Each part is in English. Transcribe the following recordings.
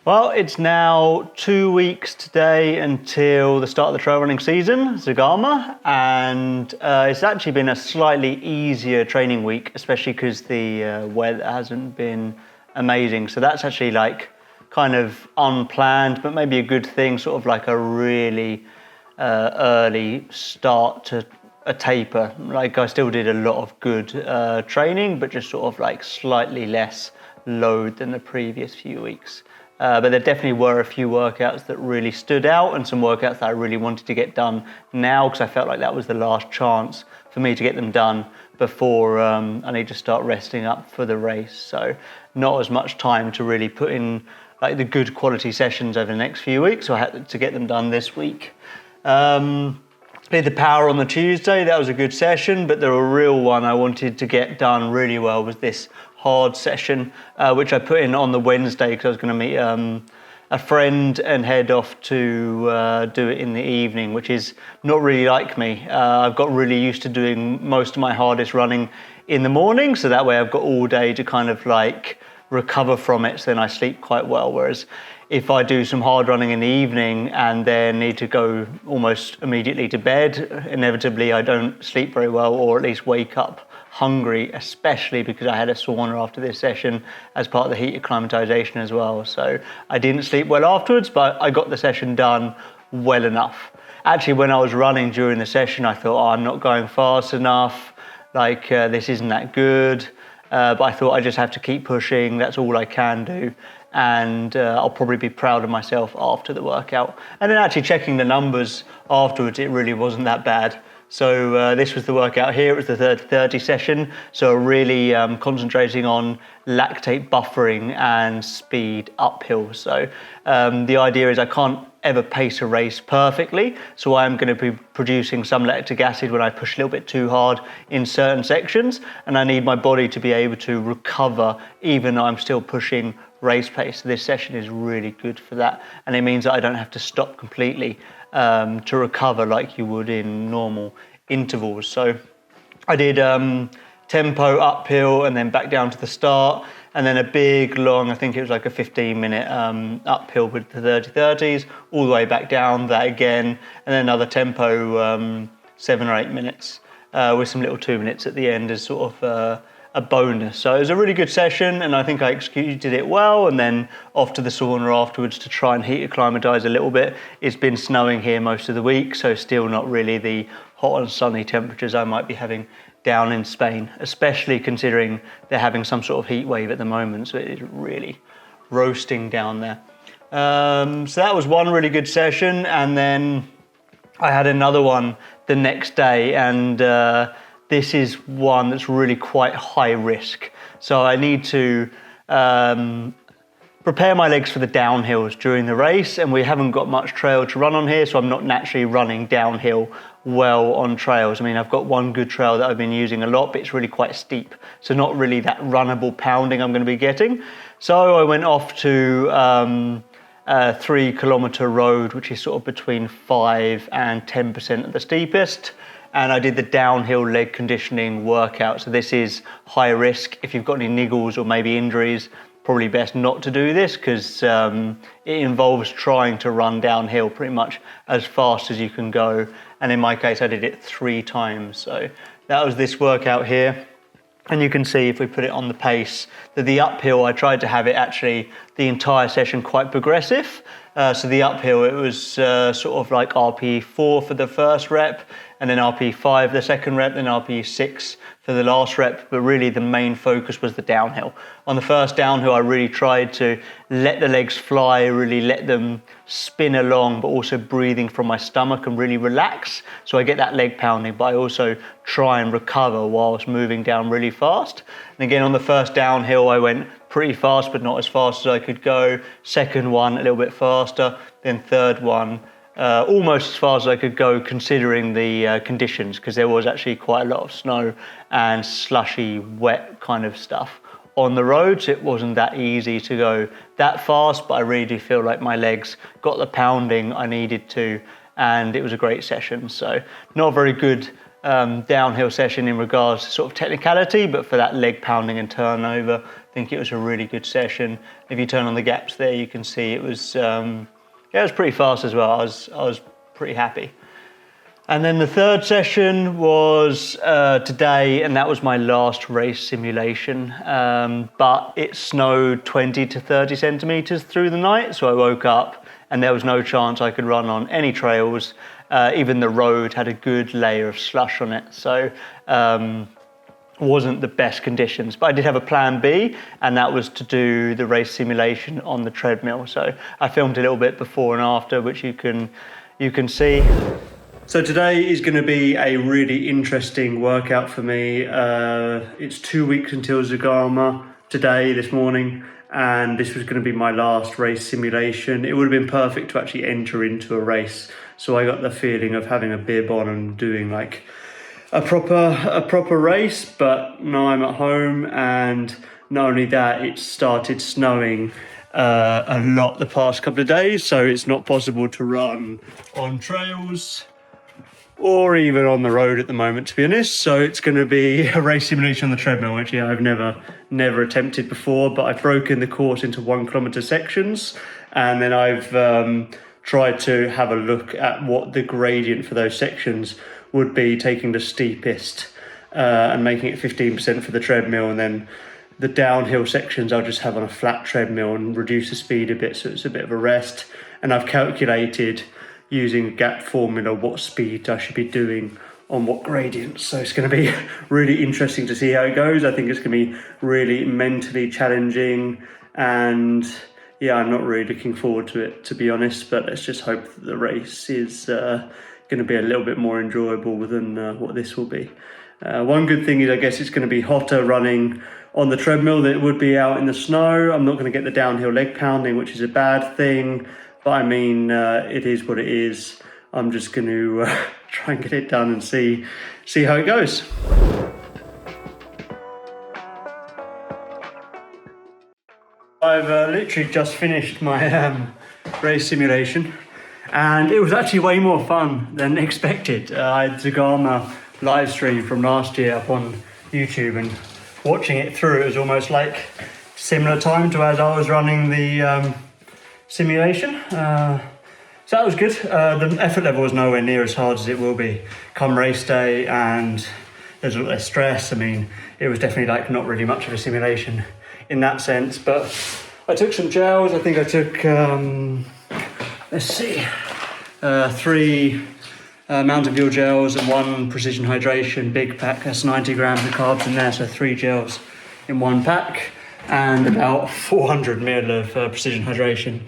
Well, it's now 2 weeks today until the start of the trail running season, Zagama, and it's actually been a slightly easier training week, especially because the weather hasn't been amazing. So that's actually like kind of unplanned, but maybe a good thing, sort of like a really early start to a taper. Like I still did a lot of good training, but just sort of like slightly less load than the previous few weeks. But there definitely were a few workouts that really stood out and some workouts that I really wanted to get done now because I felt like that was the last chance for me to get them done before I need to start resting up for the race. So not as much time to really put in like the good quality sessions over the next few weeks, so I had to get them done this week. Did the power on the Tuesday, that was a good session, but the real one I wanted to get done really well was this hard session, which I put in on the Wednesday because I was going to meet a friend and head off to do it in the evening, which is not really like me. I've got really used to doing most of my hardest running in the morning, so that way I've got all day to kind of like recover from it, so then I sleep quite well. Whereas if I do some hard running in the evening and then need to go almost immediately to bed, inevitably I don't sleep very well, or at least wake up hungry, especially because I had a sauna after this session as part of the heat acclimatization as well. So I didn't sleep well afterwards, but I got the session done well enough. Actually, when I was running during the session, I thought, I'm not going fast enough, like this isn't that good. But I thought I just have to keep pushing, that's all I can do. And I'll probably be proud of myself after the workout. And then actually checking the numbers afterwards, it really wasn't that bad. So this was the workout here, it was the 30 session. So really concentrating on lactate buffering and speed uphill. So the idea is I can't ever pace a race perfectly. So I'm going to be producing some lactic acid when I push a little bit too hard in certain sections. And I need my body to be able to recover even though I'm still pushing race pace. So this session is really good for that. And it means that I don't have to stop completely to recover like you would in normal intervals. So I did tempo uphill and then back down to the start, and then a big long, I think it was like a 15-minute uphill with the 30-30s, all the way back down that again, and then another tempo 7 or 8 minutes with some little 2 minutes at the end as sort of a bonus. So it was a really good session and I think I executed it well, and then off to the sauna afterwards to try and heat acclimatize a little bit. It's been snowing here most of the week, so still not really the hot and sunny temperatures I might be having down in Spain, especially considering they're having some sort of heat wave at the moment, so it is really roasting down there. So that was one really good session, and then I had another one the next day, and this is one that's really quite high risk. So I need to prepare my legs for the downhills during the race, and we haven't got much trail to run on here, so I'm not naturally running downhill well on trails. I mean, I've got one good trail that I've been using a lot, but it's really quite steep, so not really that runnable pounding I'm going to be getting. So I went off to a 3 kilometer road, which is sort of between 5 and 10% at the steepest. And I did the downhill leg conditioning workout. So this is high risk. If you've got any niggles or maybe injuries, probably best not to do this because it involves trying to run downhill pretty much as fast as you can go. And in my case, I did it 3 times. So that was this workout here. And you can see if we put it on the pace that the uphill, I tried to have it actually the entire session quite progressive. So the uphill, it was sort of like RP4 for the first rep, and then RP5 the second rep, then RP6 for the last rep, but really the main focus was the downhill. On the first downhill, I really tried to let the legs fly, really let them spin along, but also breathing from my stomach and really relax. So I get that leg pounding, but I also try and recover whilst moving down really fast. And again, on the first downhill, I went pretty fast, but not as fast as I could go. Second one, a little bit faster. Then third one, almost as far as I could go considering the conditions, because there was actually quite a lot of snow and slushy, wet kind of stuff on the road, so it wasn't that easy to go that fast, but I really do feel like my legs got the pounding I needed to, and it was a great session. So not a very good downhill session in regards to sort of technicality, but for that leg pounding and turnover, I think it was a really good session. If you turn on the gaps there, you can see it was it was pretty fast as well. I was pretty happy. And then the third session was today, and that was my last race simulation. But it snowed 20 to 30 centimeters through the night, so I woke up and there was no chance I could run on any trails. Even the road had a good layer of slush on it, so wasn't the best conditions. But I did have a plan B, and that was to do the race simulation on the treadmill. So I filmed a little bit before and after, which you can see. So today is going to be a really interesting workout for me. It's 2 weeks until Zagama today, this morning, and this was going to be my last race simulation. It would have been perfect to actually enter into a race. So I got the feeling of having a bib on and doing like a proper race, but now I'm at home, and not only that, it started snowing a lot the past couple of days, so it's not possible to run on trails or even on the road at the moment, to be honest. So it's going to be a race simulation on the treadmill, which I've never attempted before, but I've broken the course into 1 kilometer sections, and then I've tried to have a look at what the gradient for those sections would be, taking the steepest and making it 15% for the treadmill, and then the downhill sections I'll just have on a flat treadmill and reduce the speed a bit, so it's a bit of a rest. And I've calculated using a gap formula what speed I should be doing on what gradients. So it's going to be really interesting to see how it goes. I think it's going to be really mentally challenging, and yeah, I'm not really looking forward to it, to be honest, but let's just hope that the race is going to be a little bit more enjoyable than what this will be. One good thing is I guess it's going to be hotter running on the treadmill than it would be out in the snow. I'm not going to get the downhill leg pounding, which is a bad thing. But I mean, it is what it is. I'm just going to try and get it done and see how it goes. I've literally just finished my race simulation, and it was actually way more fun than expected. I had Zagama live stream from last year up on YouTube, and watching it through, it was almost like similar time to as I was running the simulation. So that was good. The effort level was nowhere near as hard as it will be come race day, and there's a lot less stress. I mean, it was definitely like not really much of a simulation in that sense, but I took some gels. I think I took, let's see, 3 Mountain Dew gels and 1 Precision Hydration big pack. That's 90 grams of carbs in there, so 3 gels in 1 pack, and about 400 ml of Precision Hydration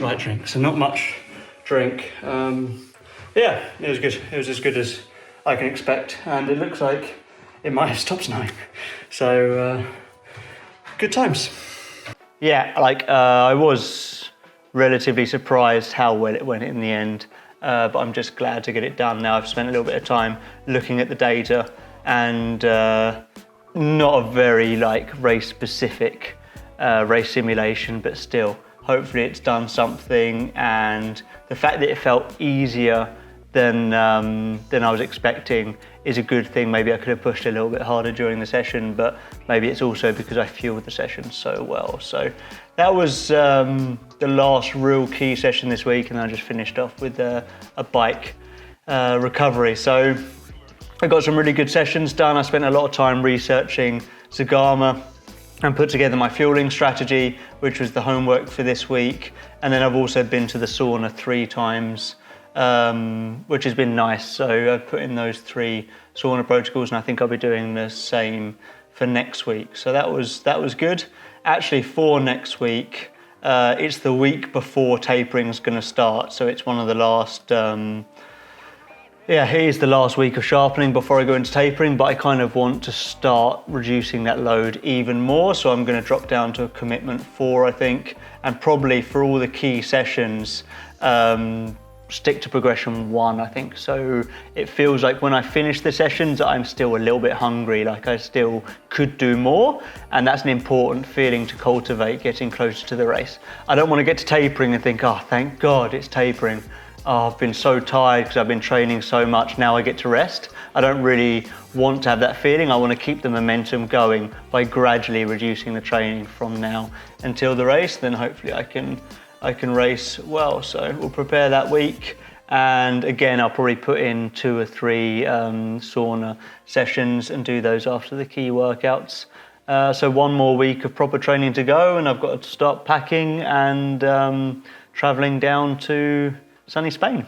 light drink. So not much drink. Yeah, it was good. It was as good as I can expect, and it looks like it might have stopped snowing. So good times. Yeah, like I was relatively surprised how well it went in the end, but I'm just glad to get it done now. I've spent a little bit of time looking at the data, and not a very like race specific race simulation, but still hopefully it's done something, and the fact that it felt easier than I was expecting is a good thing. Maybe I could have pushed a little bit harder during the session, but maybe it's also because I fueled the session so well. So that was the last real key session this week, and I just finished off with a bike recovery. So I got some really good sessions done. I spent a lot of time researching Zagama and put together my fueling strategy, which was the homework for this week. And then I've also been to the sauna 3 times, which has been nice. So I've put in those 3 sauna protocols, and I think I'll be doing the same for next week. So that was good. Actually, for next week, it's the week before tapering is going to start. So it's one of the last, it is the last week of sharpening before I go into tapering, but I kind of want to start reducing that load even more. So I'm going to drop down to a commitment 4, I think, and probably for all the key sessions, stick to progression 1, I think. So it feels like when I finish the sessions, I'm still a little bit hungry, like I still could do more. And that's an important feeling to cultivate getting closer to the race. I don't want to get to tapering and think, oh, thank God it's tapering. Oh, I've been so tired because I've been training so much. Now I get to rest. I don't really want to have that feeling. I want to keep the momentum going by gradually reducing the training from now until the race. Then hopefully I can race well. So we'll prepare that week. And again, I'll probably put in 2 or 3 sauna sessions and do those after the key workouts. So 1 more week of proper training to go, and I've got to start packing and traveling down to sunny Spain.